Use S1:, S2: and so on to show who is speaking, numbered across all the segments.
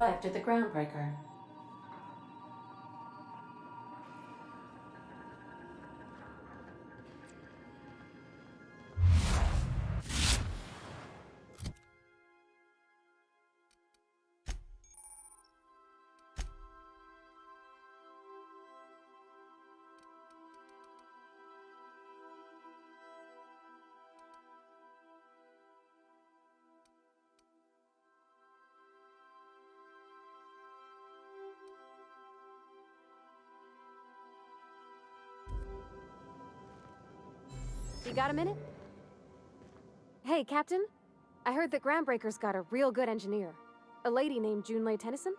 S1: Arrived at the Groundbreaker.
S2: You got a minute? Hey, Captain. I heard that Groundbreaker's got a real good engineer. A lady named Junlei Tennyson?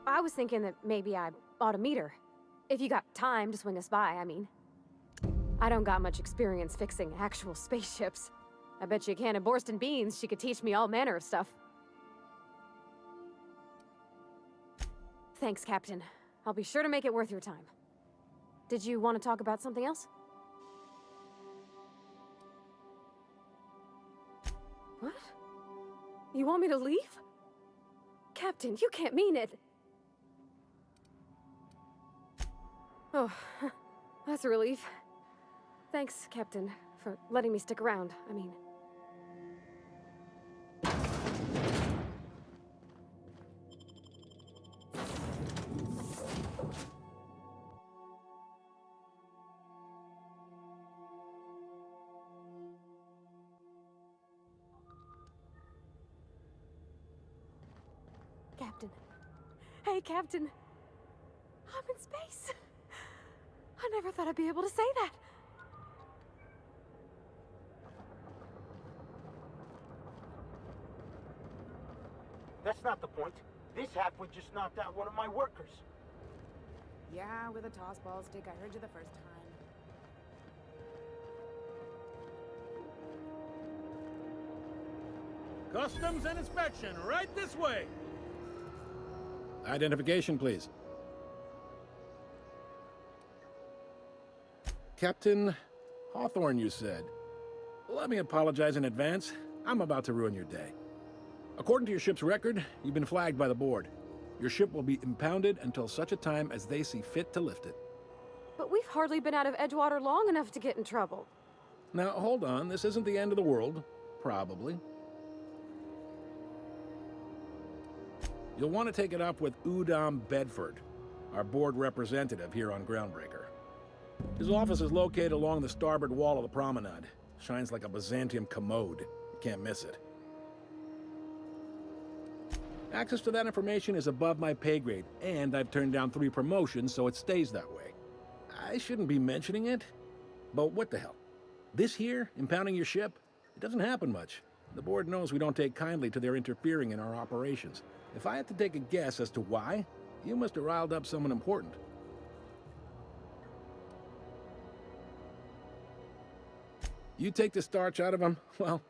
S2: I was thinking that maybe I ought to meet her. If you got time to swing us by, I mean. I don't got much experience fixing actual spaceships. I bet you a can of Borston beans she could teach me all manner of stuff. Thanks, Captain. I'll be sure to make it worth your time. Did you want to talk about something else? What? You want me to leave? Captain, you can't mean it! Oh, that's a relief. Thanks, Captain, for letting me stick around. I mean... Captain. Hey, Captain. I'm in space. I never thought I'd be able to say that.
S3: That's not the point. This halfwit just knocked out one of my workers.
S4: Yeah, with a tossball stick. I heard you the first time.
S5: Customs and inspection, right this way!
S6: Identification, please. Captain Hawthorne, you said. Let me apologize in advance. I'm about to ruin your day. According to your ship's record, you've been flagged by the board. Your ship will be impounded until such a time as they see fit to lift it.
S2: But we've hardly been out of Edgewater long enough to get in trouble.
S6: Now, hold on. This isn't the end of the world. Probably. You'll want to take it up with Udom Bedford, our board representative here on Groundbreaker. His office is located along the starboard wall of the promenade. Shines like a Byzantium commode. You can't miss it. Access to that information is above my pay grade, and I've turned down 3 promotions, so it stays that way. I shouldn't be mentioning it, but what the hell? This here, impounding your ship, it doesn't happen much. The board knows we don't take kindly to their interfering in our operations. If I had to take a guess as to why, you must have riled up someone important. You take the starch out of them, well,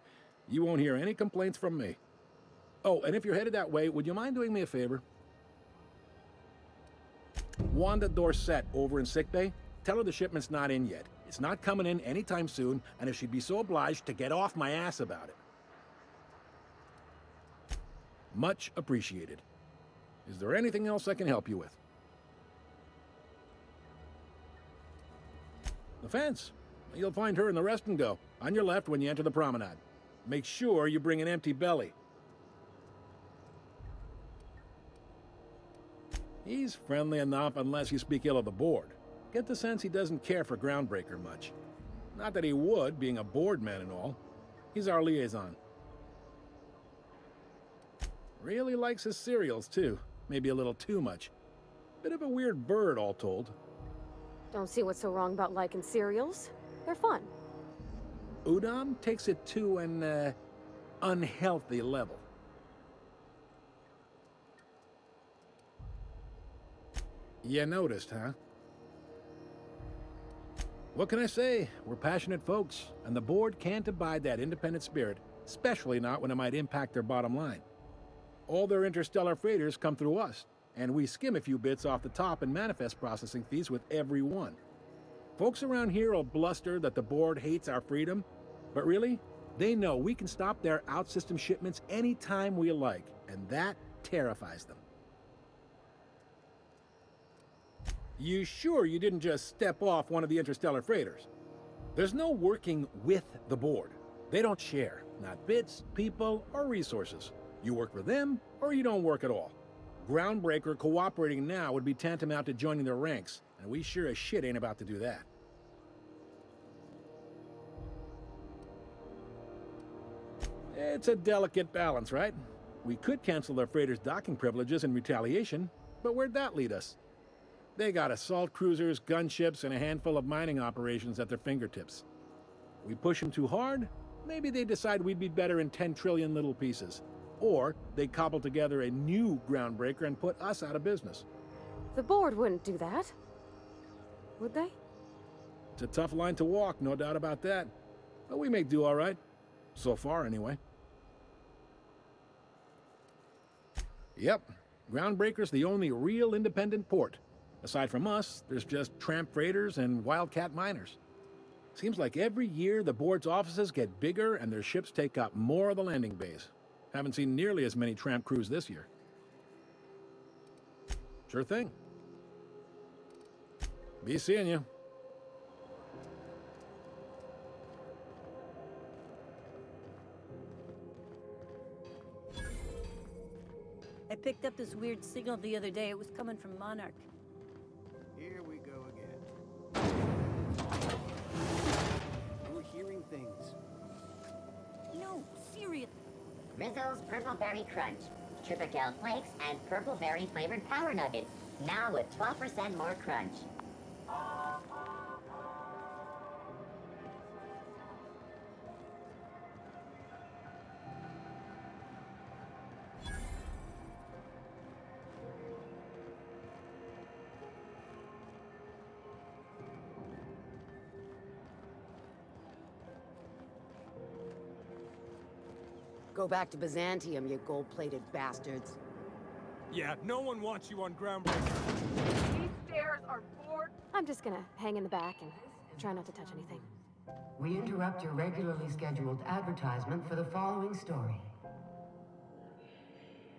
S6: you won't hear any complaints from me. Oh, and if you're headed that way, would you mind doing me a favor? Wanda Dorset over in sickbay, tell her the shipment's not in yet. It's not coming in anytime soon, and if she'd be so obliged to get off my ass about it. Much appreciated. Is there anything else I can help you with? The fence. You'll find her in the rest and go, on your left when you enter the promenade. Make sure you bring an empty belly. He's friendly enough unless you speak ill of the board. Get the sense he doesn't care for Groundbreaker much. Not that he would, being a board man and all. He's our liaison. Really likes his cereals, too. Maybe a little too much. Bit of a weird bird, all told.
S2: Don't see what's so wrong about liking cereals. They're fun.
S6: Udom takes it to an, unhealthy level. You noticed, huh? What can I say? We're passionate folks, and the board can't abide that independent spirit, especially not when it might impact their bottom line. All their interstellar freighters come through us, and we skim a few bits off the top in manifest processing fees with every one. Folks around here will bluster that the board hates our freedom, but really, they know we can stop their out-system shipments anytime we like, and that terrifies them. You sure you didn't just step off one of the interstellar freighters? There's no working with the board. They don't share, not bits, people, or resources. You work for them, or you don't work at all. Groundbreaker cooperating now would be tantamount to joining their ranks, and we sure as shit ain't about to do that. It's a delicate balance, right? We could cancel their freighters' docking privileges in retaliation, but where'd that lead us? They got assault cruisers, gunships, and a handful of mining operations at their fingertips. We push them too hard, maybe they decide we'd be better in 10 trillion little pieces. Or they cobble together a new Groundbreaker and put us out of business.
S2: The board wouldn't do that. Would they?
S6: It's a tough line to walk, no doubt about that. But we make do all right. So far, anyway. Yep, Groundbreaker's the only real independent port. Aside from us, there's just tramp freighters and wildcat miners. Seems like every year the board's offices get bigger and their ships take up more of the landing bays. Haven't seen nearly as many tramp crews this year. Sure thing. Be seeing you.
S7: I picked up this weird signal the other day. It was coming from Monarch.
S8: Here we go again. We're hearing things.
S7: No, serious.
S9: Rizzo's Purple Berry Crunch, Triple Flakes, and Purple Berry flavored Power Nuggets, now with 12% more crunch.
S4: Go back to Byzantium, you gold-plated bastards.
S5: Yeah, no one wants you on Groundbreaker.
S10: These stairs are bored.
S2: I'm just gonna hang in the back and try not to touch anything.
S11: We interrupt your regularly scheduled advertisement for the following story.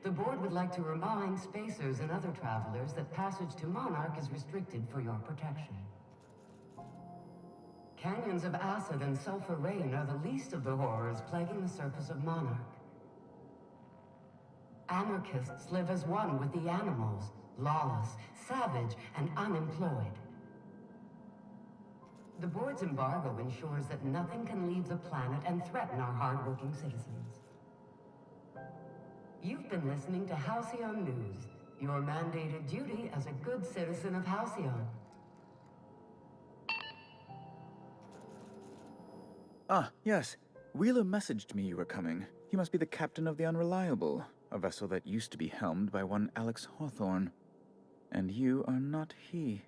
S11: The board would like to remind spacers and other travelers that passage to Monarch is restricted for your protection. Canyons of acid and sulfur rain are the least of the horrors plaguing the surface of Monarch. Anarchists live as one with the animals, lawless, savage, and unemployed. The board's embargo ensures that nothing can leave the planet and threaten our hardworking citizens. You've been listening to Halcyon News, your mandated duty as a good citizen of Halcyon.
S12: Ah, yes. Wheeler messaged me you were coming. He must be the captain of the Unreliable, a vessel that used to be helmed by one Alex Hawthorne. And you are not he.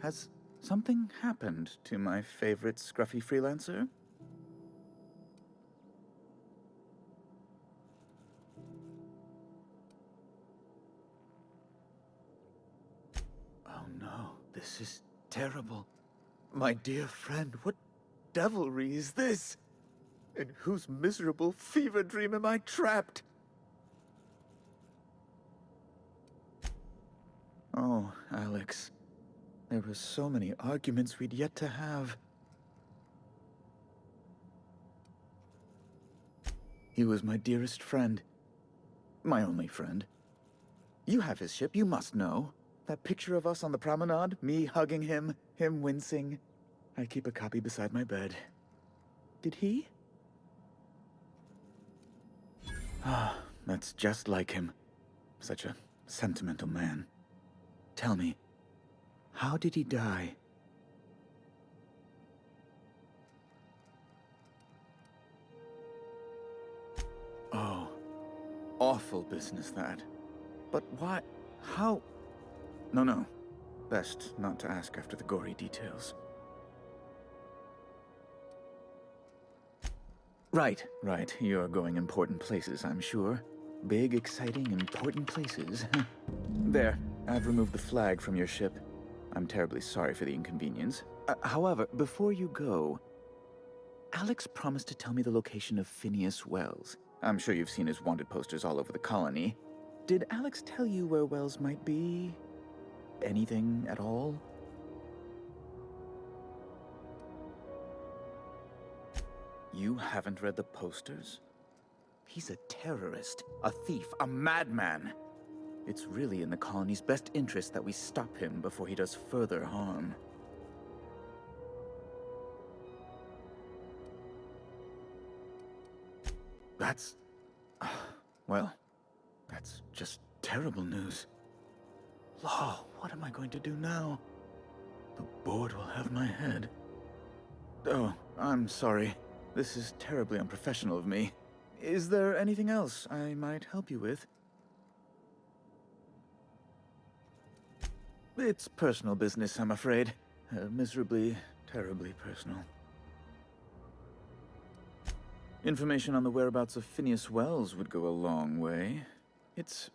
S12: Has something happened to my favorite scruffy freelancer? Oh no, this is terrible. My dear friend, what devilry is this? In whose miserable fever dream am I trapped? Oh, Alex. There were so many arguments we'd yet to have. He was my dearest friend. My only friend. You have his ship, you must know. That picture of us on the promenade, me hugging him, him wincing. I keep a copy beside my bed. Did he? Ah, that's just like him. Such a sentimental man. Tell me, how did he die? Oh, awful business that. But why? How? No. Best not to ask after the gory details. Right. You're going important places, I'm sure. Big, exciting, important places. There, I've removed the flag from your ship. I'm terribly sorry for the inconvenience. However, before you go, Alex promised to tell me the location of Phineas Wells. I'm sure you've seen his wanted posters all over the colony. Did Alex tell you where Wells might be? Anything at all? You haven't read the posters? He's a terrorist, a thief, a madman. It's really in the colony's best interest that we stop him before he does further harm. That's... well, that's just terrible news. Law, what am I going to do now? The board will have my head. Oh, I'm sorry. This is terribly unprofessional of me. Is there anything else I might help you with? It's personal business, I'm afraid. Miserably, terribly personal. Information on the whereabouts of Phineas Wells would go a long way. It's...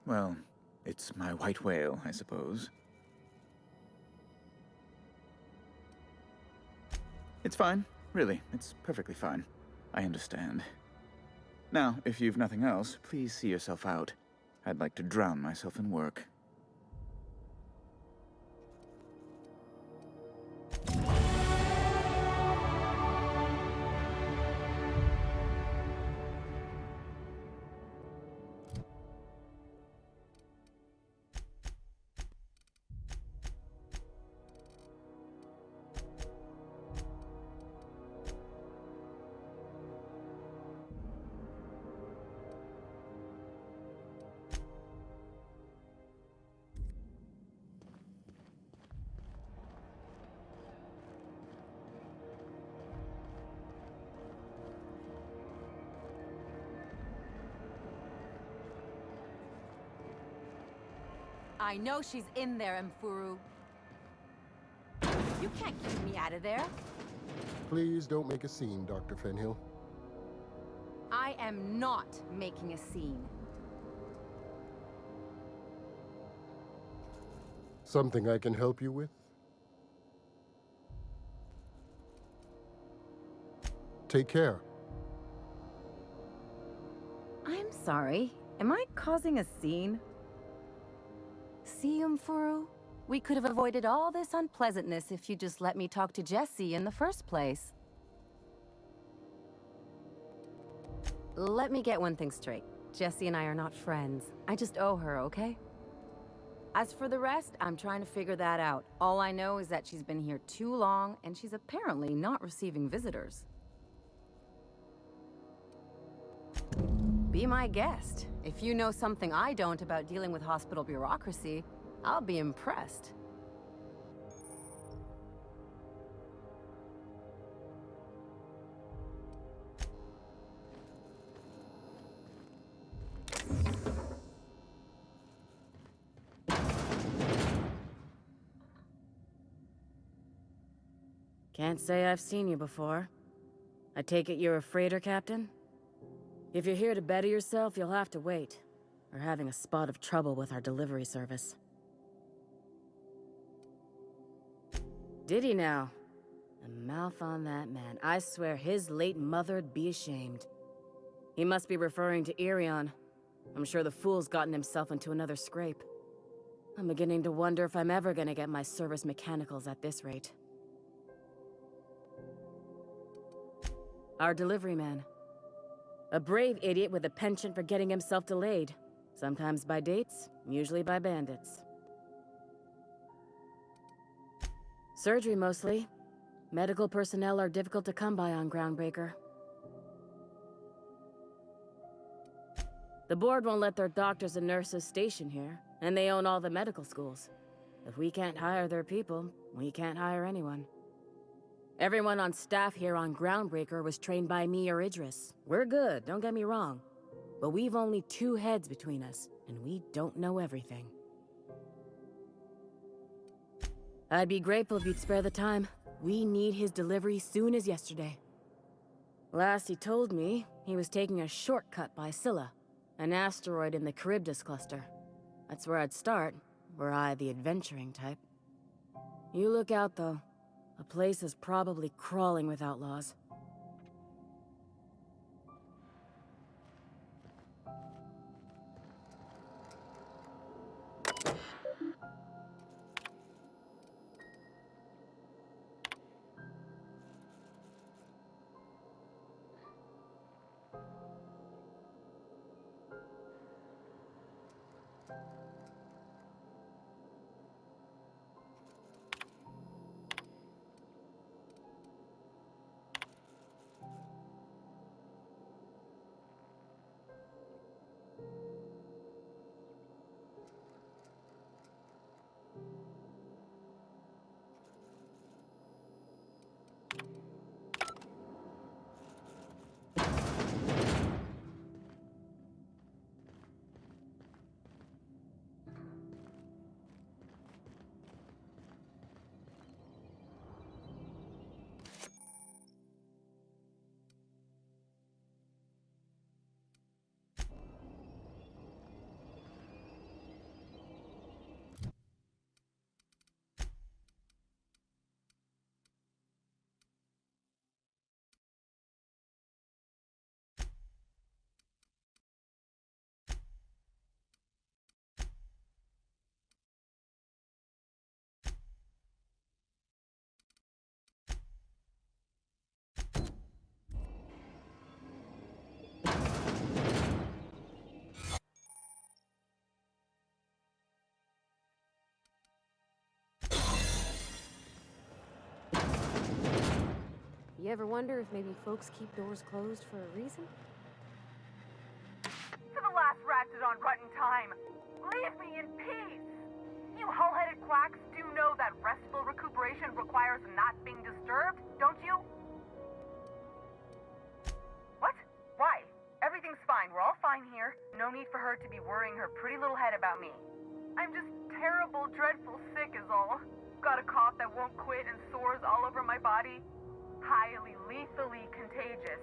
S12: well, it's my white whale, I suppose. It's fine. Really, it's perfectly fine. I understand. Now, if you've nothing else, please see yourself out. I'd like to drown myself in work.
S13: I know she's in there, Mfuru. You can't keep me out of there.
S14: Please don't make a scene, Dr. Fenhill.
S13: I am not making a scene.
S14: Something I can help you with? Take care.
S13: I'm sorry. Am I causing a scene? See, Mfuru? We could have avoided all this unpleasantness if you just let me talk to Jessie in the first place. Let me get one thing straight. Jessie and I are not friends. I just owe her, okay? As for the rest, I'm trying to figure that out. All I know is that she's been here too long, and she's apparently not receiving visitors. Be my guest. If you know something I don't about dealing with hospital bureaucracy, I'll be impressed.
S15: Can't say I've seen you before. I take it you're a freighter captain? If you're here to better yourself, you'll have to wait. We're having a spot of trouble with our delivery service. Did he now? The mouth on that man. I swear his late mother'd be ashamed. He must be referring to Irion. I'm sure the fool's gotten himself into another scrape. I'm beginning to wonder if I'm ever gonna get my service mechanicals at this rate. Our delivery man. A brave idiot with a penchant for getting himself delayed. Sometimes by dates, usually by bandits. Surgery mostly. Medical personnel are difficult to come by on Groundbreaker. The board won't let their doctors and nurses station here, and they own all the medical schools. If we can't hire their people, we can't hire anyone. Everyone on staff here on Groundbreaker was trained by me or Idris. We're good, don't get me wrong. But we've only 2 heads between us, and we don't know everything. I'd be grateful if you'd spare the time. We need his delivery soon as yesterday. Last he told me, he was taking a shortcut by Scylla, an asteroid in the Charybdis cluster. That's where I'd start, were I the adventuring type. You look out, though. The place is probably crawling with outlaws.
S2: You ever wonder if maybe folks keep doors closed for a reason?
S10: For the last Ratdodon rotten time, leave me in peace! You hull-headed quacks do know that restful recuperation requires not being disturbed, don't you? What? Why? Everything's fine. We're all fine here. No need for her to be worrying her pretty little head about me. I'm just terrible, dreadful sick is all. Got a cough that won't quit and sores all over my body. Highly lethally contagious.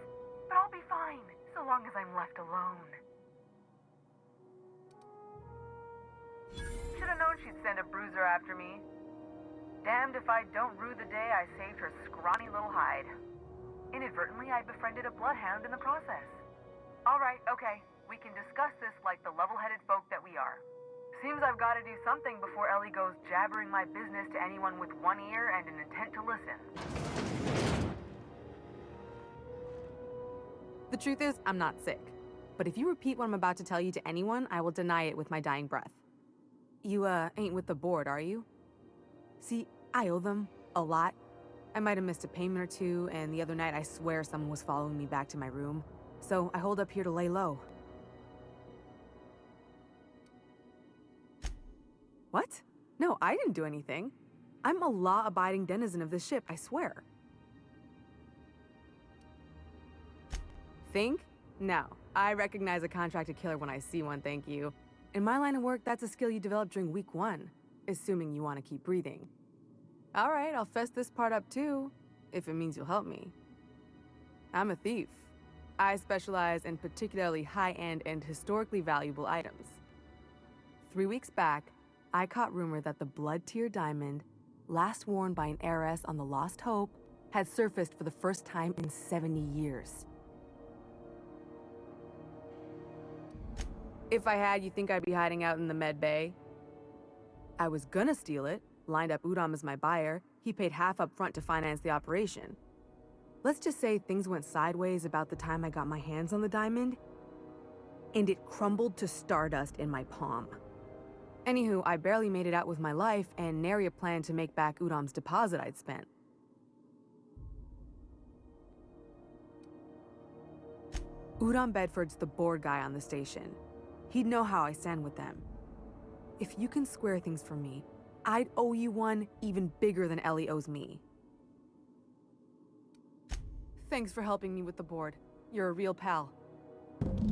S10: But I'll be fine, so long as I'm left alone. Should've known she'd send a bruiser after me. Damned if I don't rue the day I saved her scrawny little hide. Inadvertently, I befriended a bloodhound in the process. Alright, okay. We can discuss this like the level-headed folk that we are. Seems I've got to do something before Ellie goes jabbering my business to anyone with one ear and an intent to listen.
S16: The truth is, I'm not sick. But if you repeat what I'm about to tell you to anyone, I will deny it with my dying breath. You, ain't with the board, are you? See, I owe them a lot. I might have missed a payment or two, and the other night I swear someone was following me back to my room. So I hold up here to lay low. What? No, I didn't do anything. I'm a law-abiding denizen of this ship, I swear. Think? No. I recognize a contracted killer when I see one, thank you. In my line of work, that's a skill you develop during week 1, assuming you want to keep breathing. All right, I'll fess this part up too, if it means you'll help me. I'm a thief. I specialize in particularly high-end and historically valuable items. 3 weeks back, I caught rumor that the Blood Tier diamond, last worn by an heiress on the Lost Hope, had surfaced for the first time in 70 years. If I had, you think I'd be hiding out in the med bay? I was gonna steal it, lined up Udom as my buyer. He paid half up front to finance the operation. Let's just say things went sideways about the time I got my hands on the diamond, and it crumbled to stardust in my palm. Anywho, I barely made it out with my life, and nary a plan to make back Udom's deposit I'd spent. Udom Bedford's the board guy on the station. He'd know how I stand with them. If you can square things for me, I'd owe you one even bigger than Ellie owes me. Thanks for helping me with the board. You're a real pal.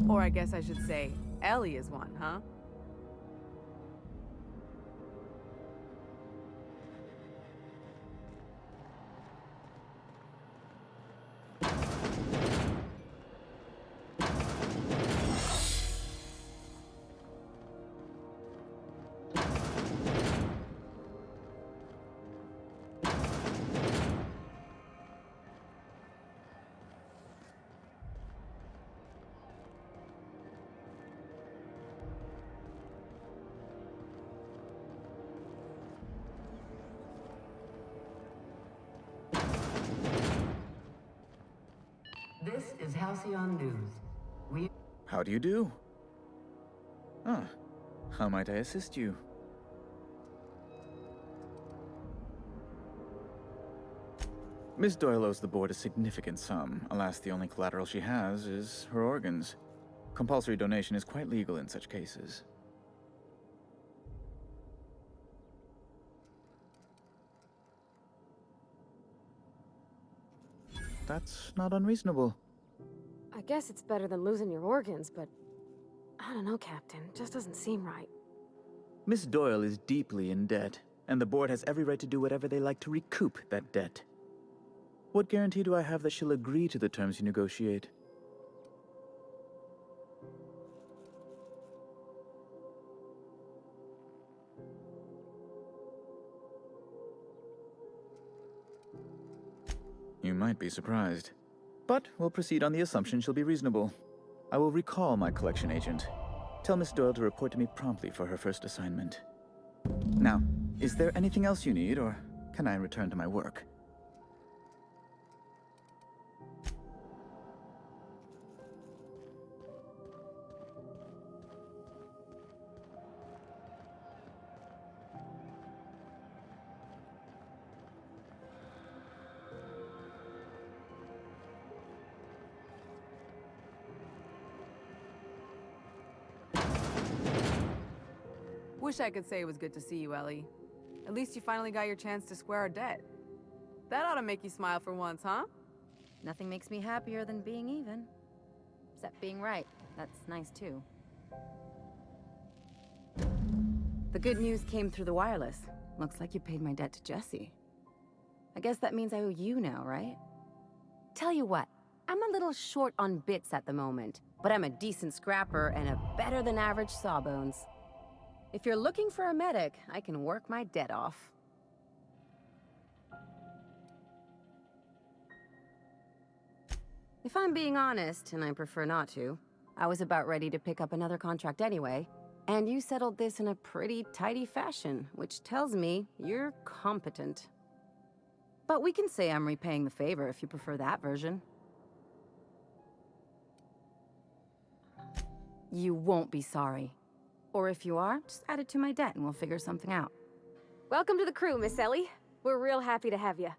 S16: Or I guess I should say, Ellie is one, huh?
S11: This is Halcyon News. We...
S12: How do you do? Ah, how might I assist you? Miss Doyle owes the board a significant sum. Alas, the only collateral she has is her organs. Compulsory donation is quite legal in such cases. That's not unreasonable.
S2: I guess it's better than losing your organs, but I don't know, Captain. Just doesn't seem right.
S12: Miss Doyle is deeply in debt, and the board has every right to do whatever they like to recoup that debt. What guarantee do I have that she'll agree to the terms you negotiate? You might be surprised. But we'll proceed on the assumption she'll be reasonable. I will recall my collection agent. Tell Miss Doyle to report to me promptly for her first assignment. Now, is there anything else you need, or can I return to my work?
S16: Wish I could say it was good to see you, Ellie. At least you finally got your chance to square our debt. That ought to make you smile for once, huh?
S13: Nothing makes me happier than being even. Except being right. That's nice, too. The good news came through the wireless. Looks like you paid my debt to Jesse. I guess that means I owe you now, right? Tell you what, I'm a little short on bits at the moment, but I'm a decent scrapper and a better-than-average sawbones. If you're looking for a medic, I can work my debt off. If I'm being honest, and I prefer not to, I was about ready to pick up another contract anyway, and you settled this in a pretty tidy fashion, which tells me you're competent. But we can say I'm repaying the favor if you prefer that version. You won't be sorry. Or if you are, just add it to my debt and we'll figure something out.
S2: Welcome to the crew, Miss Ellie. We're real happy to have you.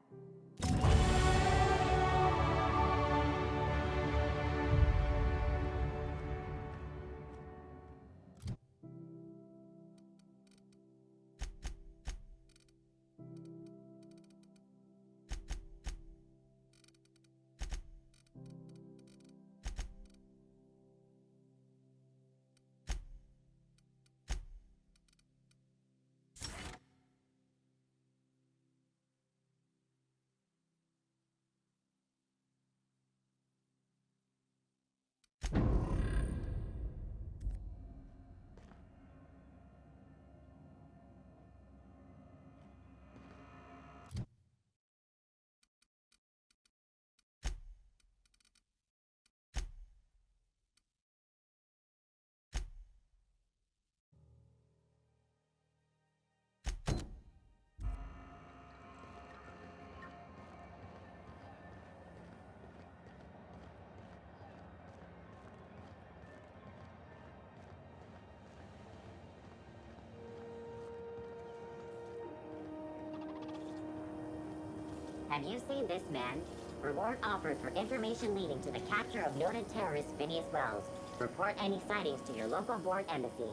S9: Have you seen this man? Reward offered for information leading to the capture of noted terrorist Phineas Wells. Report any sightings to your local board embassy.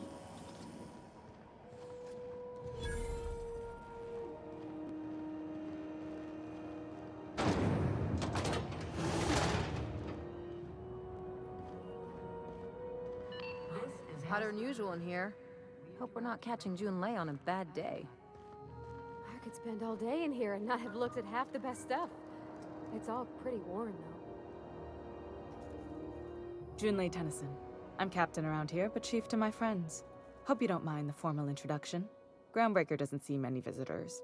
S13: Hotter than usual in here. Hope we're not catching Junlei on a bad day.
S2: I could spend all day in here and not have looked at half the best stuff. It's all pretty worn, though.
S17: Junlei Tennyson. I'm captain around here, but chief to my friends. Hope you don't mind the formal introduction. Groundbreaker doesn't see many visitors.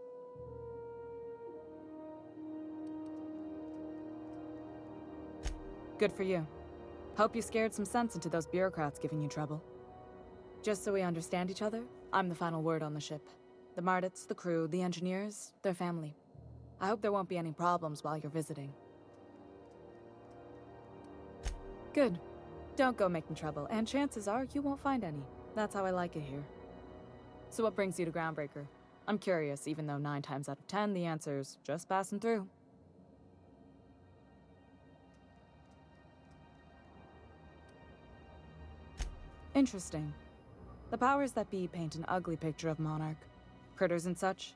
S17: Good for you. Hope you scared some sense into those bureaucrats giving you trouble. Just so we understand each other, I'm the final word on the ship. The Mardits, the crew, the engineers, their family. I hope there won't be any problems while you're visiting. Good. Don't go making trouble, and chances are you won't find any. That's how I like it here. So what brings you to Groundbreaker? I'm curious, even though 9 times out of 10 the answer's just passing through. Interesting. The powers that be paint an ugly picture of Monarch. Critters and such.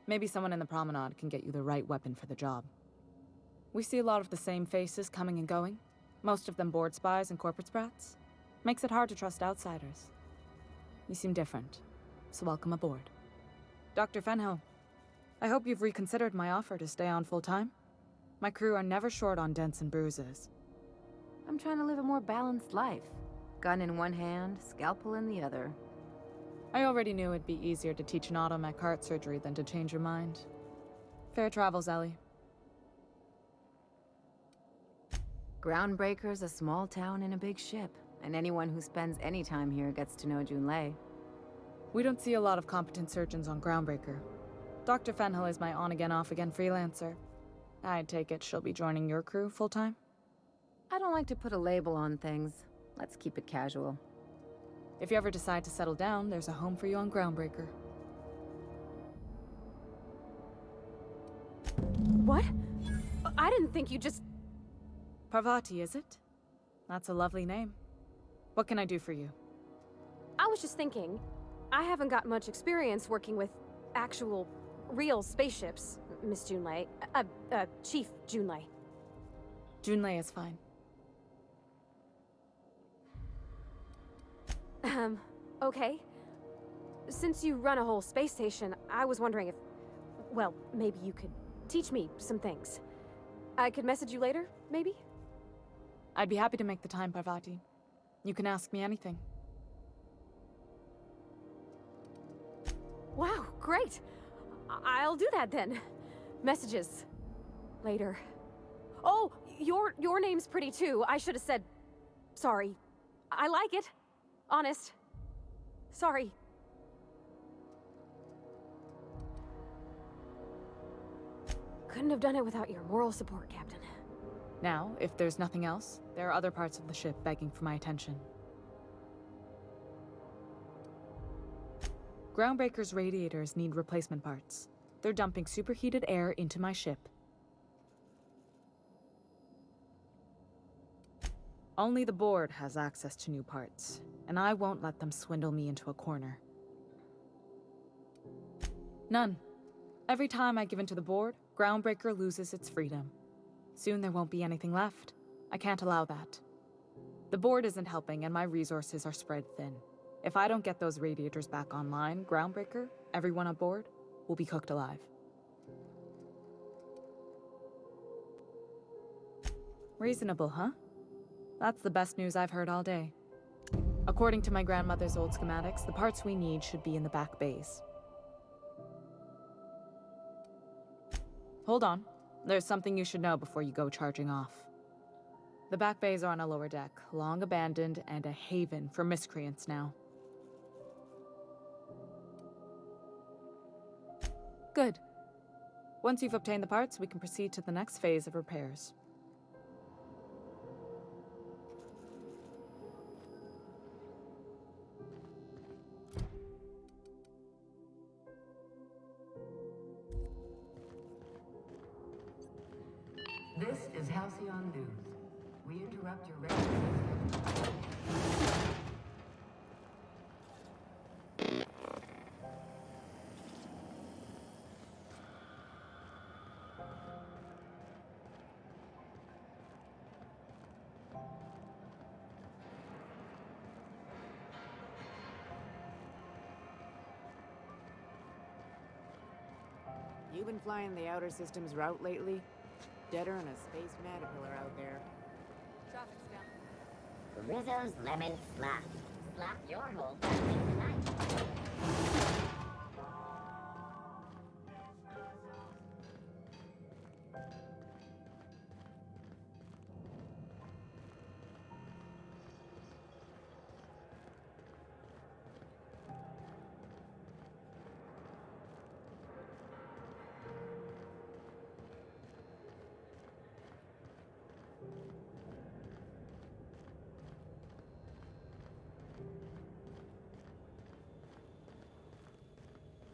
S17: Maybe someone in the promenade can get you the right weapon for the job. We see a lot of the same faces coming and going. Most of them board spies and corporate sprats. Makes it hard to trust outsiders. You seem different, so welcome aboard. Dr. Fenhill, I hope you've reconsidered my offer to stay on full-time. My crew are never short on dents and bruises.
S13: I'm trying to live a more balanced life. Gun in one hand, scalpel in the other.
S17: I already knew it'd be easier to teach an automech heart surgery than to change your mind. Fair travels, Ellie.
S13: Groundbreaker's a small town in a big ship, and anyone who spends any time here gets to know Junlei.
S17: We don't see a lot of competent surgeons on Groundbreaker. Dr. Fenhill is my on-again, off-again freelancer. I take it she'll be joining your crew full-time?
S13: I don't like to put a label on things. Let's keep it casual.
S17: If you ever decide to settle down, there's a home for you on Groundbreaker.
S2: What? I didn't think you just...
S17: Parvati, is it? That's a lovely name. What can I do for you?
S2: I was just thinking, I haven't got much experience working with actual, real spaceships, Miss Junlei. Chief Junlei.
S17: Junlei is fine.
S2: Okay. Since you run a whole space station, I was wondering if... Well, maybe you could teach me some things. I could message you later, maybe?
S17: I'd be happy to make the time, Parvati. You can ask me anything.
S2: Wow, great! I'll do that then. Messages. Later. Oh, your name's pretty too. I should have said... Sorry. I like it. Honest. Sorry. Couldn't have done it without your moral support, Captain.
S17: Now, if there's nothing else, there are other parts of the ship begging for my attention. Groundbreaker's radiators need replacement parts. They're dumping superheated air into my ship. Only the board has access to new parts, and I won't let them swindle me into a corner. None. Every time I give in to the board, Groundbreaker loses its freedom. Soon there won't be anything left. I can't allow that. The board isn't helping, and my resources are spread thin. If I don't get those radiators back online, Groundbreaker, everyone on board, will be cooked alive. Reasonable, huh? That's the best news I've heard all day. According to my grandmother's old schematics, the parts we need should be in the back bays. Hold on. There's something you should know before you go charging off. The back bays are on a lower deck, long abandoned and a haven for miscreants now. Good. Once you've obtained the parts, we can proceed to the next phase of repairs.
S11: This is Halcyon News. We interrupt your regular...
S4: You been flying the Outer Systems route lately? Deader than a space caterpillar out there.
S2: Traffic's down.
S9: Rizzo's Lemon Slap. Slap your whole family tonight.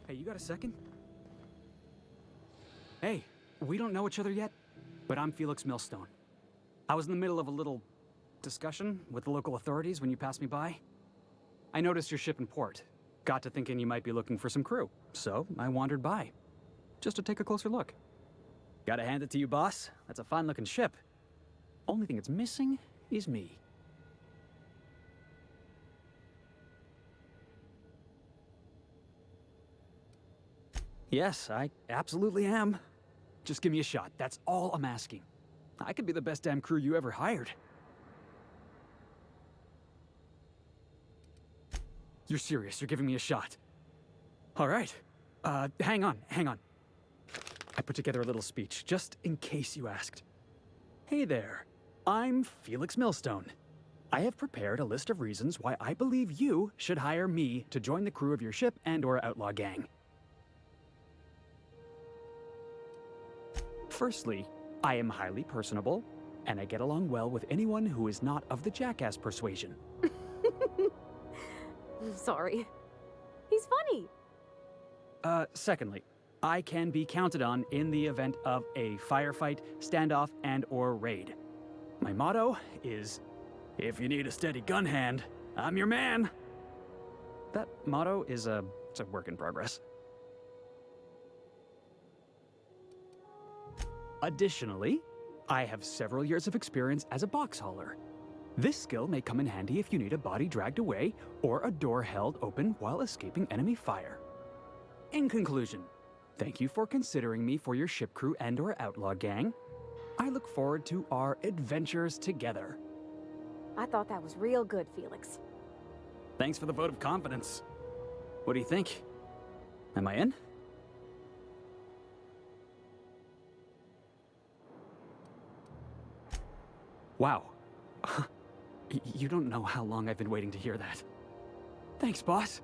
S18: Hey, you got a second? Hey, we don't know each other yet, but I'm Felix Millstone. I was in the middle of a little discussion with the local authorities when you passed me by. I noticed your ship in port. Got to thinking you might be looking for some crew, so I wandered by, just to take a closer look. Gotta hand it to you, boss. That's a fine-looking ship. Only thing it's missing is me. Yes, I absolutely am. Just give me a shot. That's all I'm asking. I could be the best damn crew you ever hired. You're serious? You're giving me a shot? All right. Hang on. I put together a little speech, just in case you asked. Hey there. I'm Felix Millstone. I have prepared a list of reasons why I believe you should hire me to join the crew of your ship and/or outlaw gang. Firstly, I am highly personable, and I get along well with anyone who is not of the jackass persuasion.
S2: Sorry. He's funny.
S18: Secondly, I can be counted on in the event of a firefight, standoff, and/or raid. My motto is, if you need a steady gun hand, I'm your man. That motto is it's a work in progress. Additionally, I have several years of experience as a box hauler. This skill may come in handy if you need a body dragged away or a door held open while escaping enemy fire. In conclusion, thank you for considering me for your ship crew and/or outlaw gang. I look forward to our adventures together.
S2: I thought that was real good, Felix.
S18: Thanks for the vote of confidence. What do you think? Am I in? Wow. You don't know how long I've been waiting to hear that. Thanks, boss.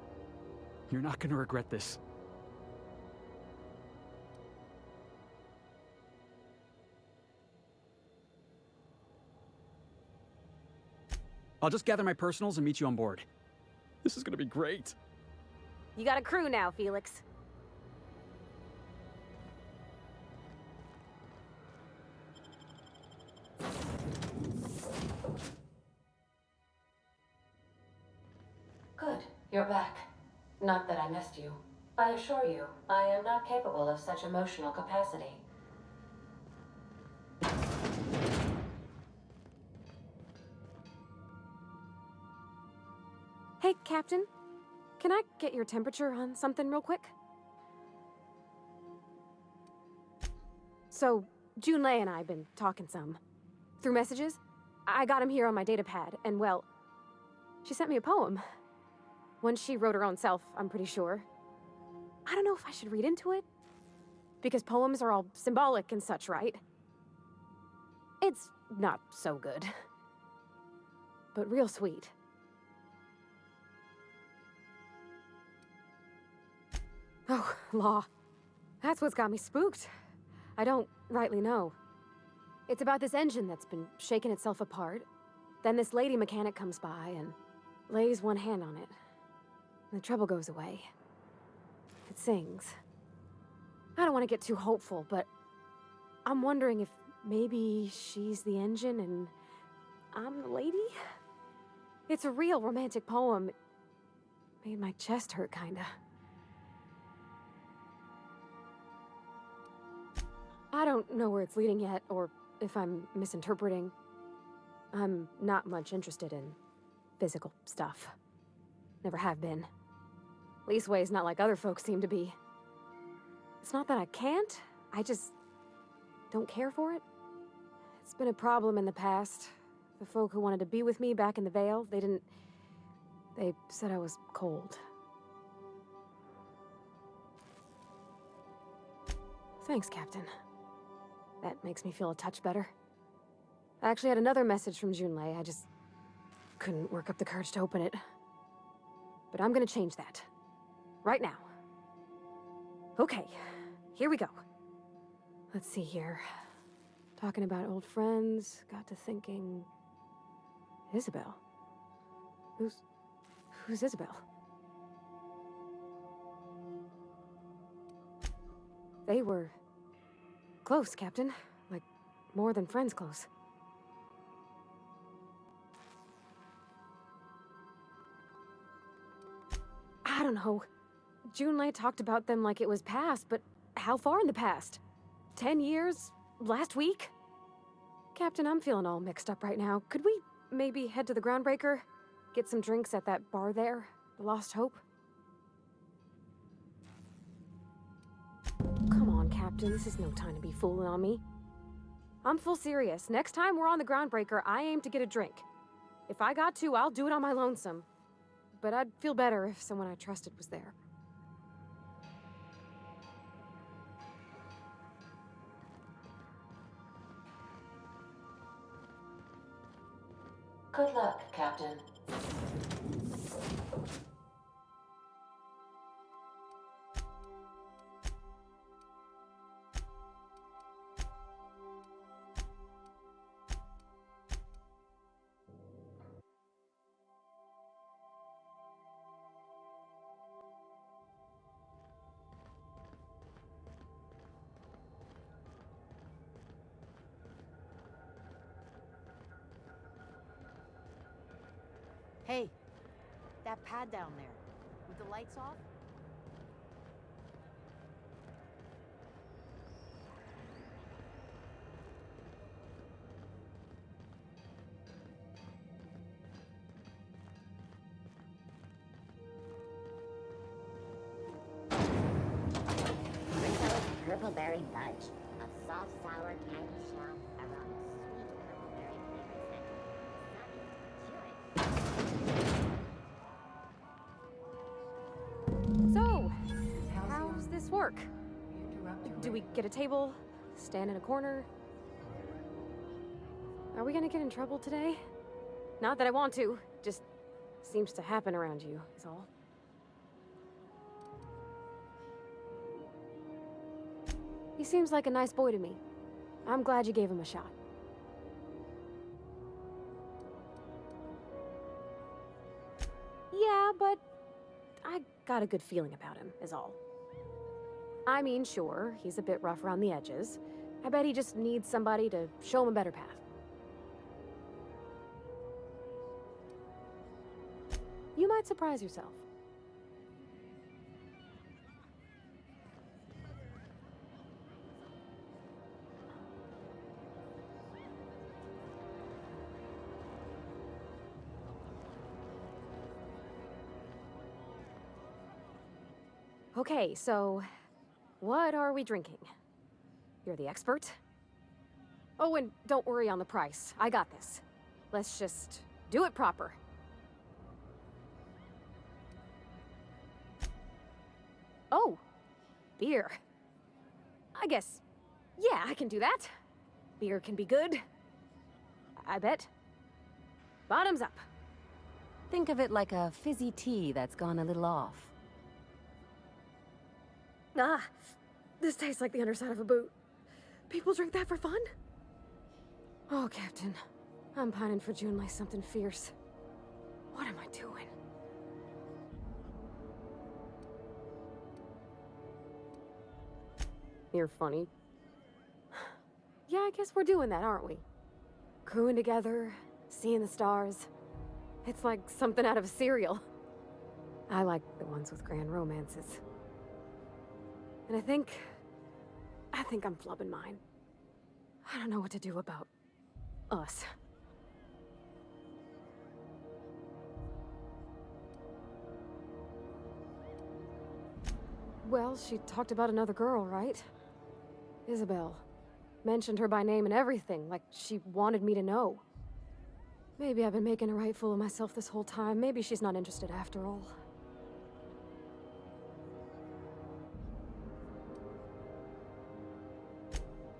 S18: You're not gonna regret this. I'll just gather my personals and meet you on board. This is gonna be great.
S2: You got a crew now, Felix.
S1: Good, you're back. Not that I missed you. I assure you, I am not capable of such emotional capacity.
S2: Hey, Captain. Can I get your temperature on something real quick? So, Junlei and I have been talking some. Through messages. I got him here on my datapad, and well, she sent me a poem. One she wrote her own self, I'm pretty sure. I don't know if I should read into it. Because poems are all symbolic and such, right? It's not so good. But real sweet. Oh, law. That's what's got me spooked. I don't rightly know. It's about this engine that's been shaking itself apart. Then this lady mechanic comes by and lays one hand on it. The trouble goes away. It sings. I don't want to get too hopeful, but I'm wondering if maybe she's the engine and I'm the lady? It's a real romantic poem. Made my chest hurt, kinda. I don't know where it's leading yet, or if I'm misinterpreting. I'm not much interested in physical stuff. Never have been. Leastways not like other folks seem to be. It's not that I can't, I just don't care for it. It's been a problem in the past. The folk who wanted to be with me back in the Vale, they said I was cold. Thanks, Captain. That makes me feel a touch better. I actually had another message from Junlei. I just couldn't work up the courage to open it. But I'm gonna change that. Right now. Okay, here we go. Let's see here. Talking about old friends, got to thinking... Isabel? Who's Isabel? They were close, Captain. Like, more than friends close. I don't know. Junlei talked about them like it was past, but how far in the past? 10 years? Last week? Captain, I'm feeling all mixed up right now. Could we maybe head to the Groundbreaker? Get some drinks at that bar there? The Lost Hope? Come on, Captain. This is no time to be fooling on me. I'm full serious. Next time we're on the Groundbreaker, I aim to get a drink. If I got to, I'll do it on my lonesome. But I'd feel better if someone I trusted was there.
S1: Good luck, Captain.
S4: Hey, that pad down there, with the lights off?
S9: Rizzo's Purpleberry Fudge, a soft, sour candy shell around a sweet purpleberry flavor center.
S2: So, how's this work? Do we get a table? Stand in a corner? Are we gonna get in trouble today? Not that I want to, just seems to happen around you, is all. He seems like a nice boy to me. I'm glad you gave him a shot. Yeah, but I got a good feeling about him, is all. I mean, sure, he's a bit rough around the edges. I bet he just needs somebody to show him a better path. You might surprise yourself. Okay, so what are we drinking? You're the expert? Oh, and don't worry on the price. I got this. Let's just do it proper. Oh, beer. I guess, yeah, I can do that. Beer can be good. I bet. Bottoms up.
S13: Think of it like a fizzy tea that's gone a little off.
S2: Ah, this tastes like the underside of a boot. People drink that for fun? Oh, Captain. I'm pining for Junlei something fierce. What am I doing? You're funny. Yeah, I guess we're doing that, aren't we? Crewing together, seeing the stars. It's like something out of a serial. I like the ones with grand romances. And I think I'm flubbing mine. I don't know what to do about us. Well, she talked about another girl, right? Isabel. Mentioned her by name and everything, like she wanted me to know. Maybe I've been making a right fool of myself this whole time. Maybe she's not interested after all.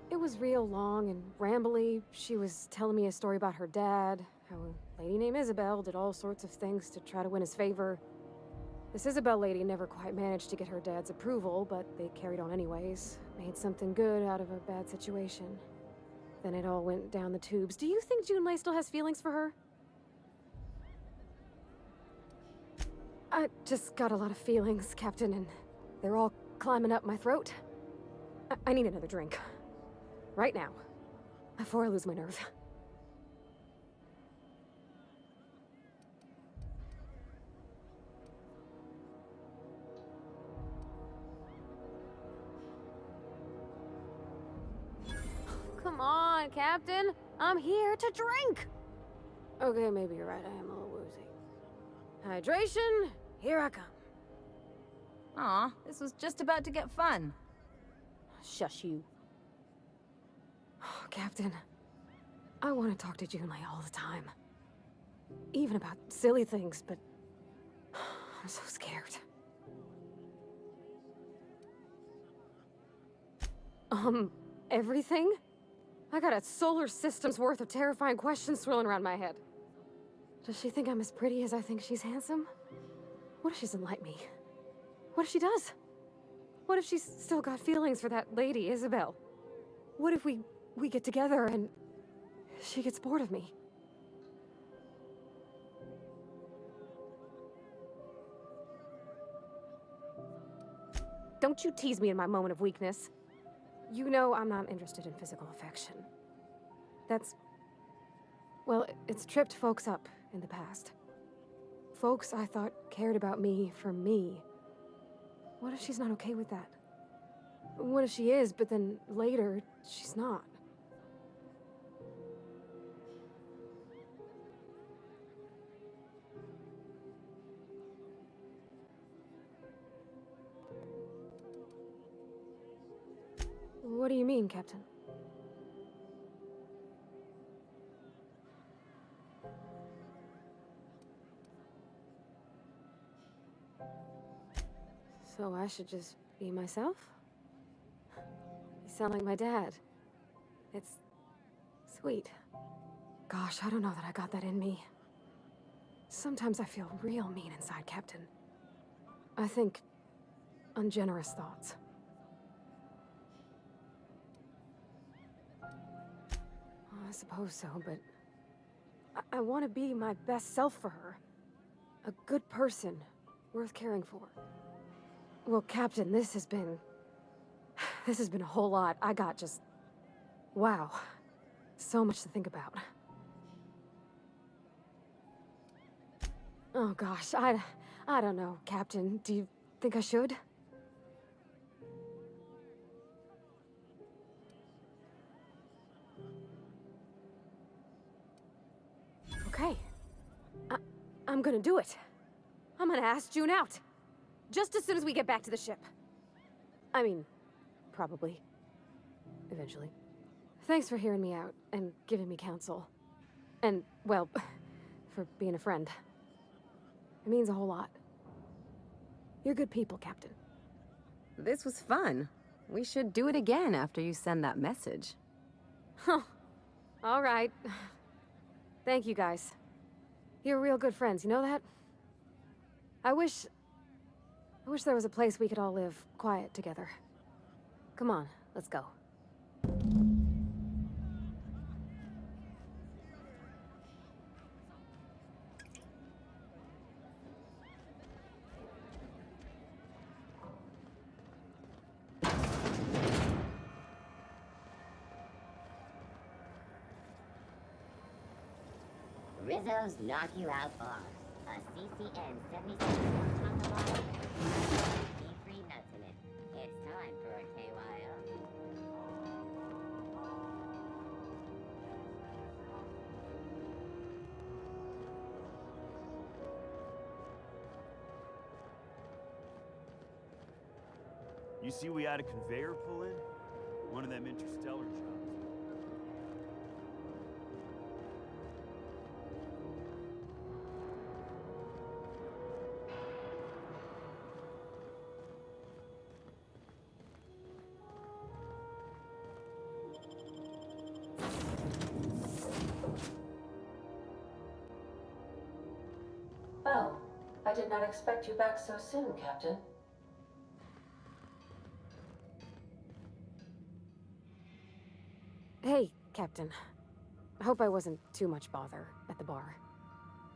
S2: It was real long and rambly. She was telling me a story about her dad, how a lady named Isabel did all sorts of things to try to win his favor. This Isabel lady never quite managed to get her dad's approval, but they carried on anyways. Made something good out of a bad situation. Then it all went down the tubes. Do you think Junlei still has feelings for her? I just got a lot of feelings, Captain, and they're all climbing up my throat. I need another drink. Right now. Before I lose my nerve. Come on, Captain. I'm here to drink. Okay, maybe you're right. I am a little woozy. Hydration, here I come.
S13: Aw, this was just about to get fun.
S2: Shush you. Oh, Captain, I want to talk to Junlei all the time. Even about silly things, but I'm so scared. Everything? I got a solar system's worth of terrifying questions swirling around my head. Does she think I'm as pretty as I think she's handsome? What if she doesn't like me? What if she does? What if she's still got feelings for that lady, Isabel? What if we get together and she gets bored of me? Don't you tease me in my moment of weakness. You know I'm not interested in physical affection. Well, it's tripped folks up in the past. Folks I thought cared about me for me. What if she's not okay with that? What if she is, but then later, she's not? What do you mean, Captain? So I should just be myself? You sound like my dad. It's sweet. Gosh, I don't know that I got that in me. Sometimes I feel real mean inside, Captain. I think ungenerous thoughts. I suppose so, but I want to be my best self for her. A good person, worth caring for. Well, Captain, this has been a whole lot. I got just... wow. So much to think about. Oh gosh, I don't know, Captain. Do you think I should? Okay. I'm gonna do it. I'm gonna ask June out. Just as soon as we get back to the ship. I mean, probably. Eventually. Thanks for hearing me out and giving me counsel. And, well, for being a friend. It means a whole lot. You're good people, Captain.
S13: This was fun. We should do it again after you send that message.
S2: Huh. All right. Thank you, guys. You're real good friends, you know that? I wish there was a place we could all live quiet together. Come on, let's go.
S9: Rizzo's Knock You Out Bar. A CCN 77 on the bar. Be free nuts in it. It's time for a KYO.
S19: You see we had a conveyor pull in? One of them interstellar jobs.
S1: Well, I did not expect you back so soon, Captain.
S2: Hey, Captain. I hope I wasn't too much bother at the bar.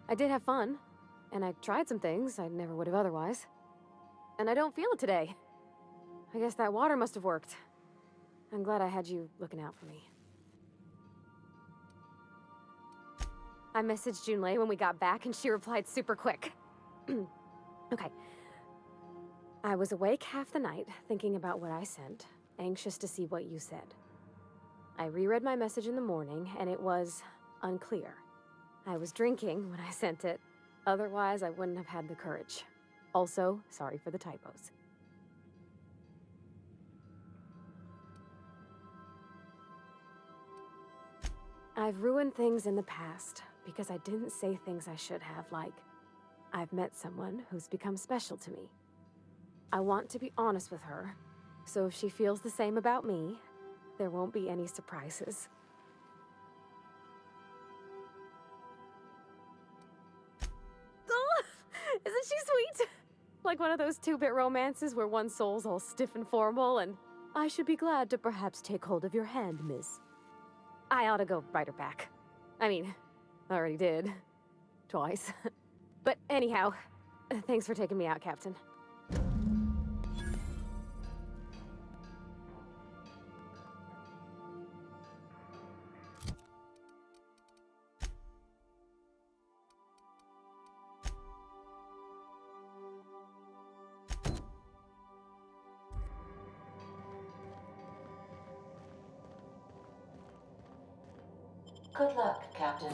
S2: I did have fun, and I tried some things I never would have otherwise. And I don't feel it today. I guess that water must have worked. I'm glad I had you looking out for me. I messaged Junlei when we got back, and she replied super quick. Okay. I was awake half the night, thinking about what I sent, anxious to see what you said. I reread my message in the morning, and it was unclear. I was drinking when I sent it. Otherwise, I wouldn't have had the courage. Also, sorry for the typos. I've ruined things in the past because I didn't say things I should have, like, I've met someone who's become special to me. I want to be honest with her, so if she feels the same about me, there won't be any surprises. Oh, isn't she sweet? Like one of those two-bit romances where one soul's all stiff and formal and, I should be glad to perhaps take hold of your hand, miss. I ought to go write her back. I mean, I already did. Twice. But anyhow, thanks for taking me out, Captain.
S1: Good luck, Captain.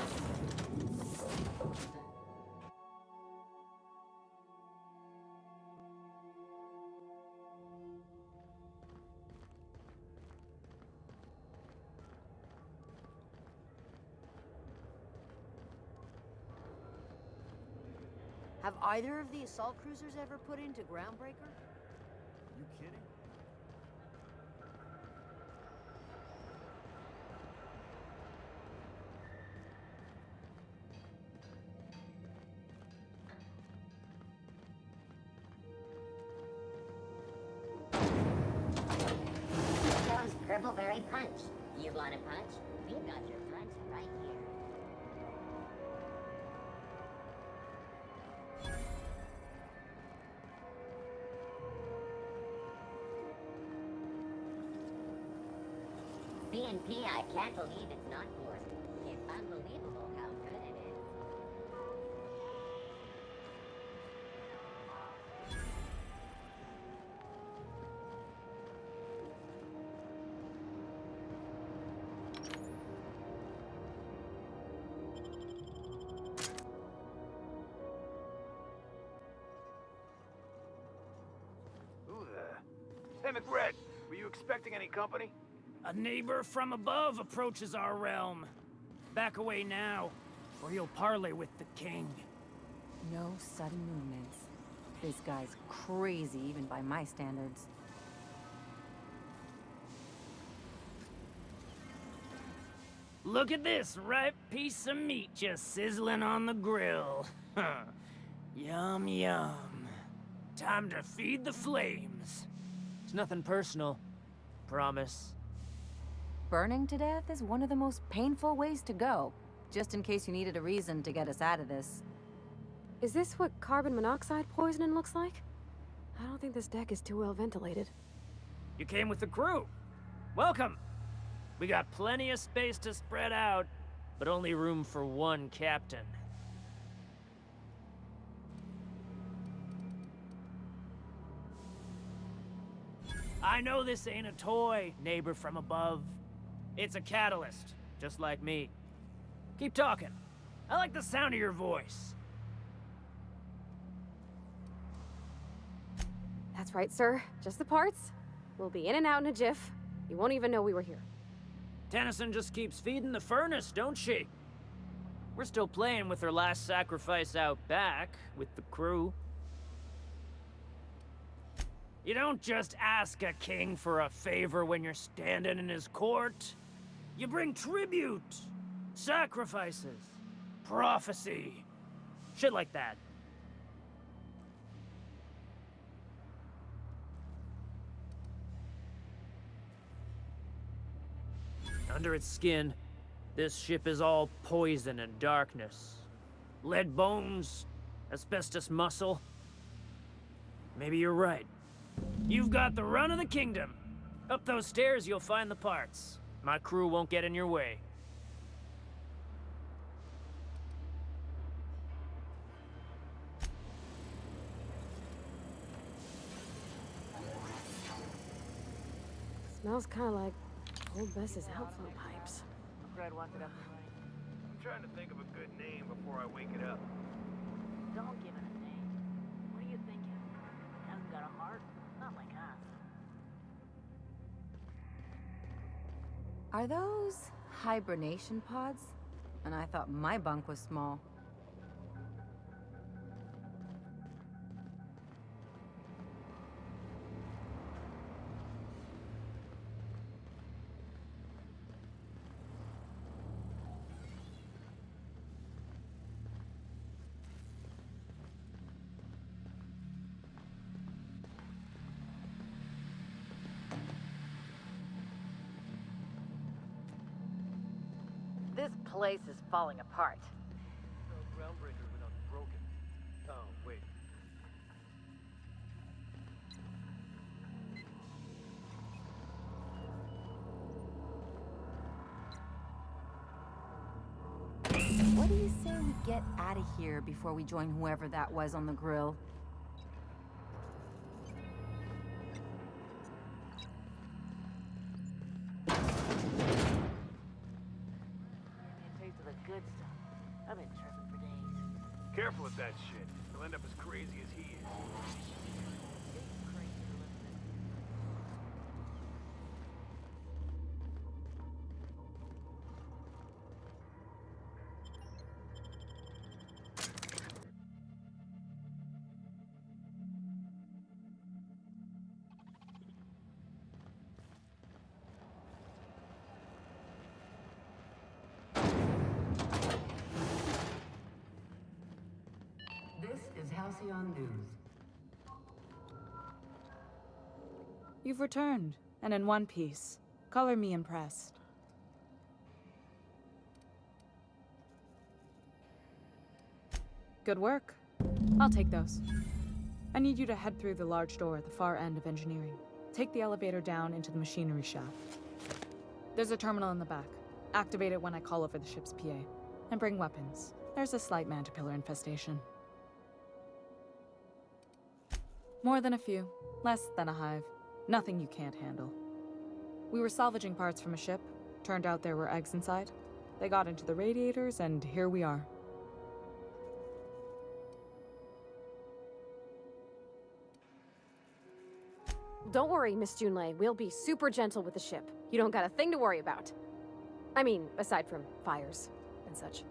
S20: Have either of the assault cruisers ever put into Groundbreaker?
S19: You kidding?
S9: Purpleberry Punch. You want a punch? We've got your punch right here. CNP, I can't believe it's not forced. It's unbelievable how good it is.
S3: Who there? Hey, McRed, were you expecting any company?
S21: A neighbor from above approaches our realm. Back away now, or he'll parley with the king.
S13: No sudden movements. This guy's crazy, even by my standards.
S21: Look at this ripe piece of meat just sizzling on the grill. Yum, yum. Time to feed the flames. It's nothing personal. Promise.
S13: Burning to death is one of the most painful ways to go, just in case you needed a reason to get us out of this.
S2: Is this what carbon monoxide poisoning looks like? I don't think this deck is too well ventilated.
S21: You came with the crew. Welcome. We got plenty of space to spread out, but only room for one captain. I know this ain't a toy, neighbor from above. It's a catalyst, just like me. Keep talking. I like the sound of your voice.
S2: That's right, sir. Just the parts. We'll be in and out in a jiff. You won't even know we were here.
S21: Tennyson just keeps feeding the furnace, don't she? We're still playing with her last sacrifice out back, with the crew. You don't just ask a king for a favor when you're standing in his court. You bring tribute, sacrifices, prophecy, shit like that. Under its skin, this ship is all poison and darkness. Lead bones, asbestos muscle. Maybe you're right. You've got the run of the kingdom. Up those stairs, you'll find the parts. My crew won't get in your way.
S2: Smells kind of like old Bess's outflow pipes.
S10: Fred wants it up and running.
S3: I'm trying to think of a good name before I wake it up.
S20: Don't give it a name. What are you thinking? Hasn't got a heart? Not like us.
S13: Are those hibernation pods? And I thought my bunk was small.
S6: This place is falling apart.
S3: No groundbreaker without broken. Oh, wait.
S13: What do you say we get out of here before we join whoever that was on the grill?
S20: Taste of the good stuff. I've been tripping for days.
S3: Careful with that shit. You'll end up as crazy as he is.
S11: This is Halcyon News.
S17: You've returned, and in one piece. Color me impressed. Good work. I'll take those. I need you to head through the large door at the far end of engineering. Take the elevator down into the machinery shaft. There's a terminal in the back. Activate it when I call over the ship's PA. And bring weapons. There's a slight mantipillar infestation. More than a few. Less than a hive. Nothing you can't handle. We were salvaging parts from a ship. Turned out there were eggs inside. They got into the radiators, and here we are.
S2: Don't worry, Miss Junlei. We'll be super gentle with the ship. You don't got a thing to worry about. I mean, aside from fires and such.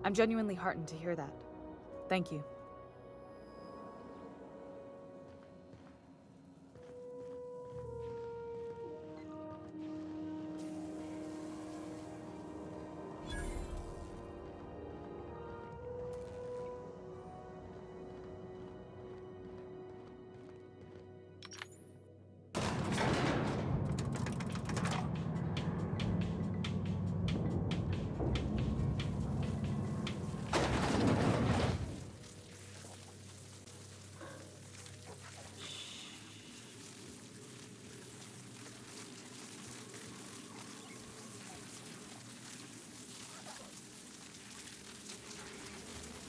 S17: I'm genuinely heartened to hear that. Thank you.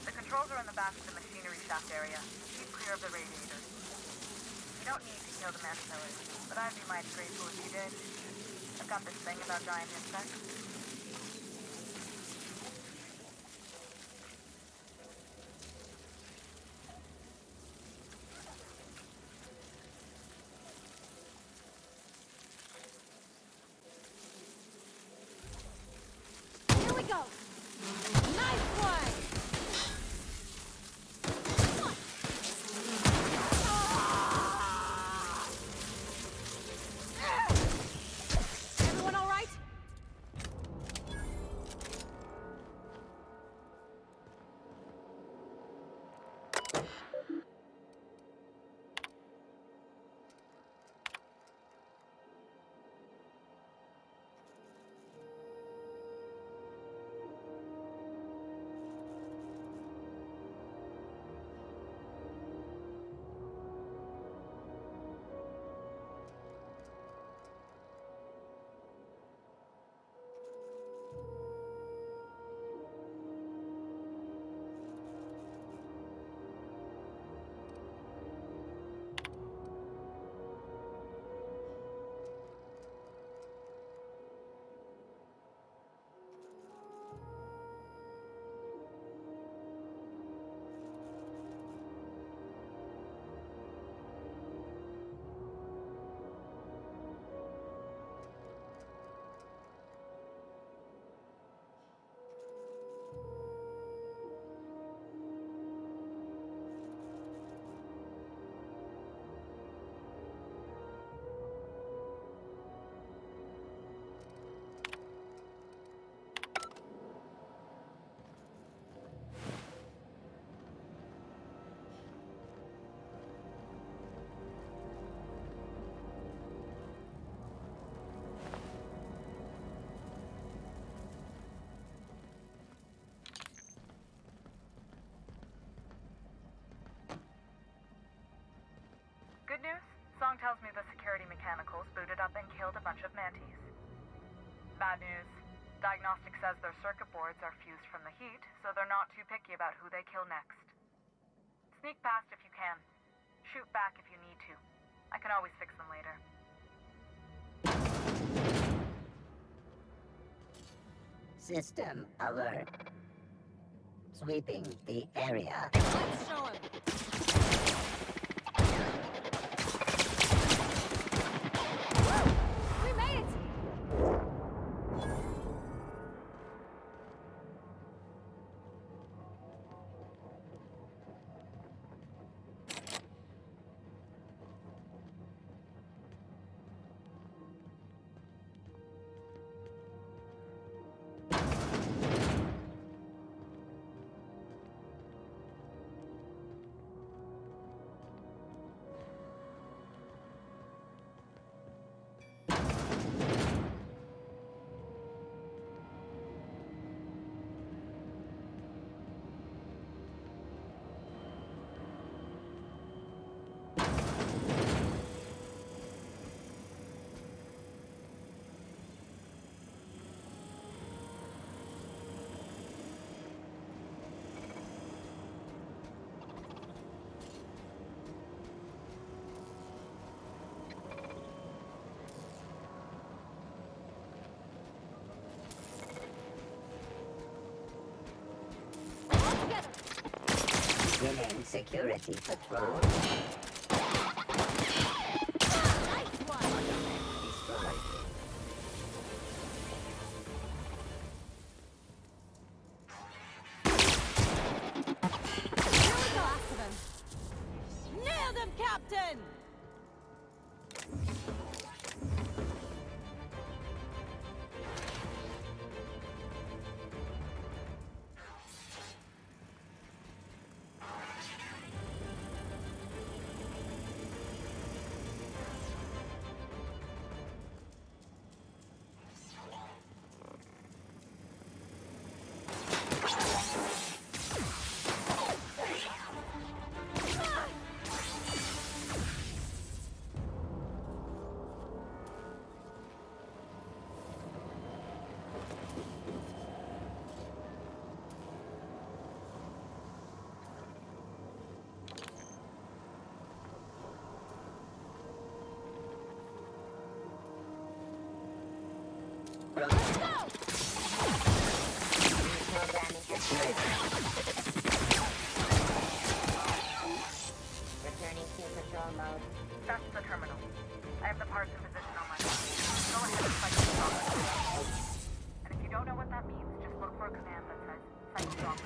S10: The controls are in the back of the machinery shaft area. Keep clear of the radiators. You don't need to kill the mantillae, but I'd be mighty grateful if you did. I've got this thing about giant insects.
S2: Here we go! Nice one! Everyone all right?
S10: Good news? Song tells me the security mechanicals booted up and killed a bunch of mantis. Bad news. Diagnostic says their circuit boards are fused from the heat, so they're not too picky about who they kill next. Sneak past if you can. Shoot back if you need to. I can always fix them later.
S9: System alert. Sweeping the area.
S2: Let's show him. We made it!
S9: Beginning security patrol.
S2: Nice one!
S9: Destroyed.
S2: Here we go after them.
S7: Nailed him, Captain!
S9: Returning to patrol mode.
S10: That's the terminal. I have the parts in position on my phone. Go ahead and fight the stalker. And if you don't know what that means, just look for a command that says fight the stalker.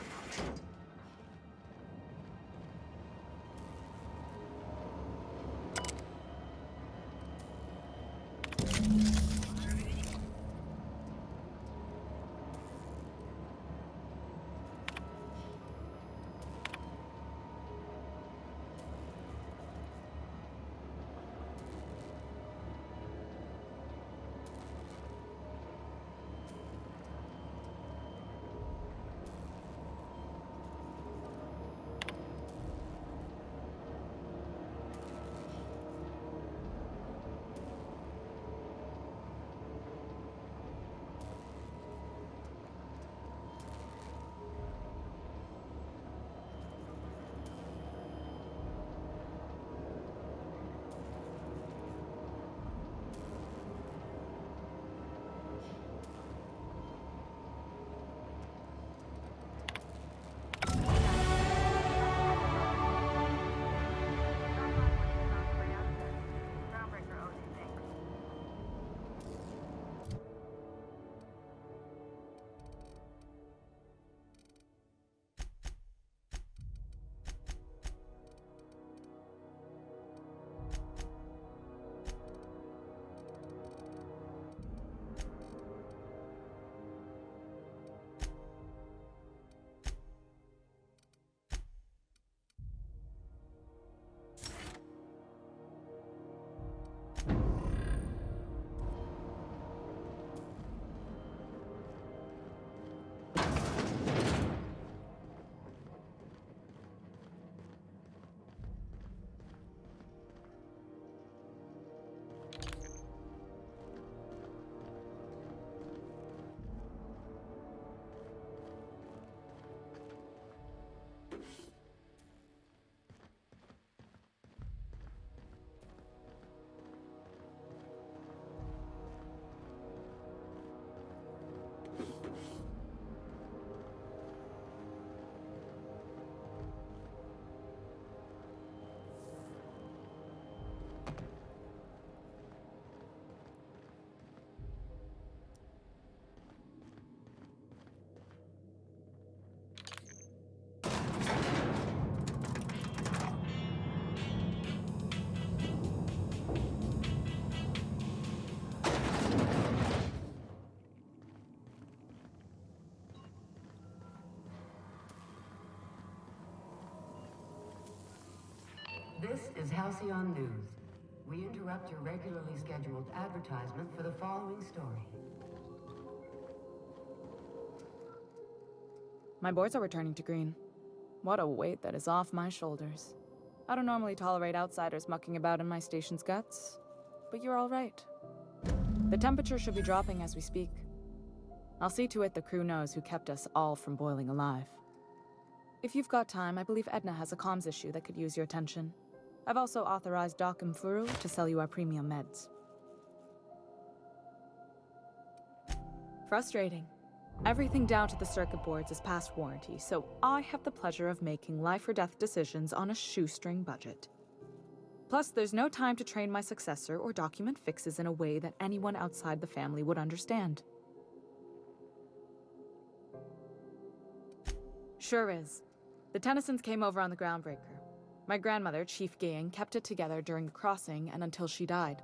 S11: is Halcyon News. We interrupt your regularly scheduled advertisement for the following story.
S17: My boards are returning to green. What a weight that is off my shoulders. I don't normally tolerate outsiders mucking about in my station's guts, but you're all right. The temperature should be dropping as we speak. I'll see to it the crew knows who kept us all from boiling alive. If you've got time, I believe Edna has a comms issue that could use your attention. I've also authorized Doc and Furu to sell you our premium meds. Frustrating. Everything down to the circuit boards is past warranty, so I have the pleasure of making life or death decisions on a shoestring budget. Plus, there's no time to train my successor or document fixes in a way that anyone outside the family would understand. Sure is. The Tennysons came over on the Groundbreaker. My grandmother, Chief Gayan, kept it together during the crossing and until she died.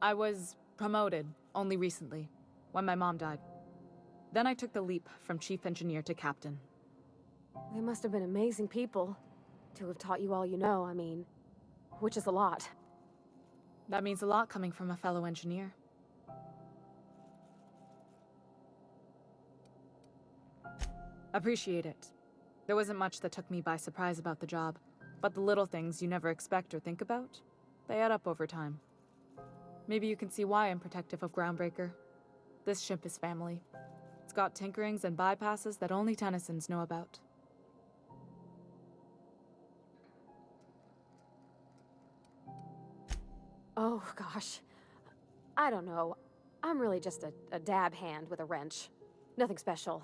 S17: I was promoted only recently, when my mom died. Then I took the leap from chief engineer to captain.
S2: They must have been amazing people to have taught you all you know, I mean, which is a lot.
S17: That means a lot coming from a fellow engineer. Appreciate it. There wasn't much that took me by surprise about the job, but the little things you never expect or think about, they add up over time. Maybe you can see why I'm protective of Groundbreaker. This ship is family. It's got tinkerings and bypasses that only Tennysons know about.
S2: Oh, gosh. I don't know. I'm really just a dab hand with a wrench. Nothing special.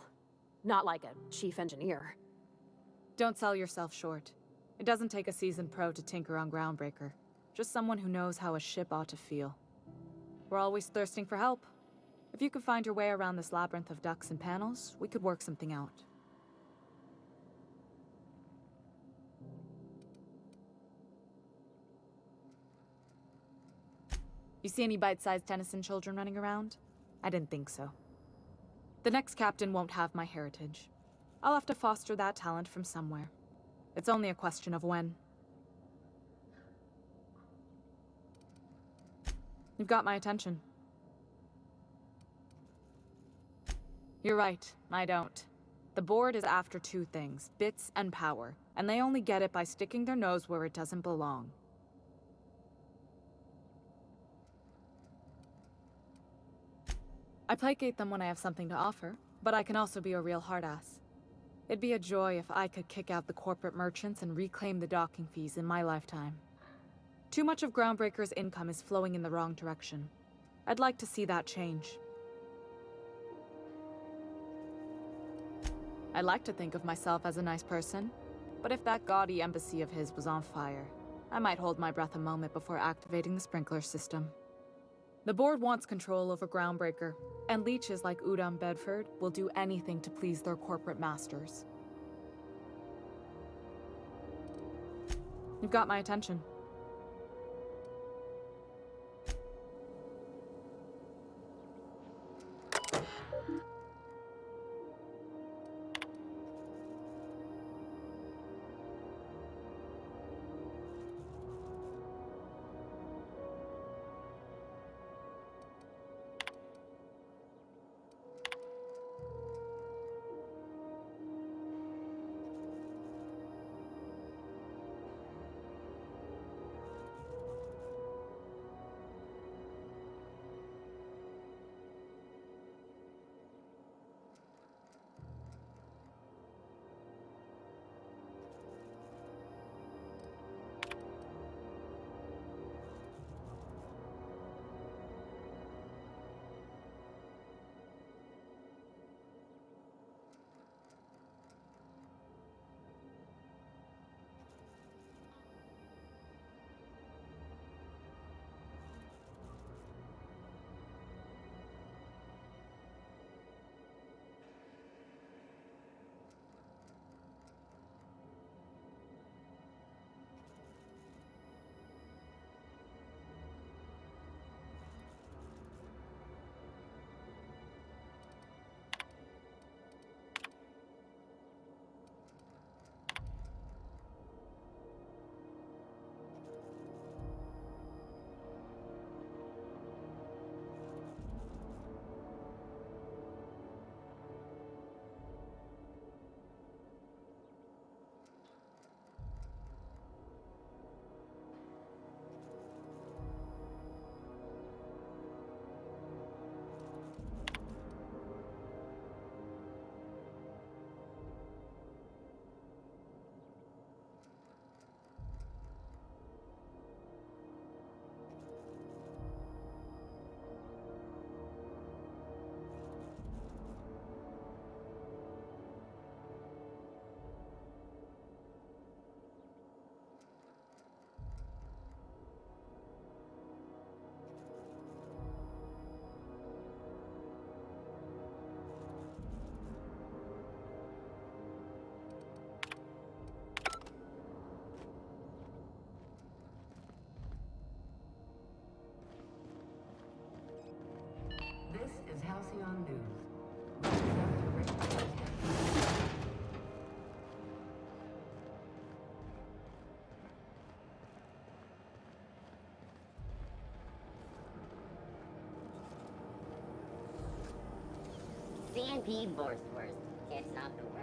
S2: Not like a chief engineer.
S17: Don't sell yourself short. It doesn't take a seasoned pro to tinker on Groundbreaker. Just someone who knows how a ship ought to feel. We're always thirsting for help. If you could find your way around this labyrinth of ducts and panels, we could work something out. You see any bite-sized Tennyson children running around? I didn't think so. The next captain won't have my heritage. I'll have to foster that talent from somewhere. It's only a question of when. You've got my attention. You're right, I don't. The board is after two things, bits and power, and they only get it by sticking their nose where it doesn't belong. I placate them when I have something to offer, but I can also be a real hard-ass. It'd be a joy if I could kick out the corporate merchants and reclaim the docking fees in my lifetime. Too much of Groundbreaker's income is flowing in the wrong direction. I'd like to see that change. I like to think of myself as a nice person, but if that gaudy embassy of his was on fire, I might hold my breath a moment before activating the sprinkler system. The board wants control over Groundbreaker, and leeches like Udom Bedford will do anything to please their corporate masters. You've got my attention.
S9: P. Borsworth. It's not the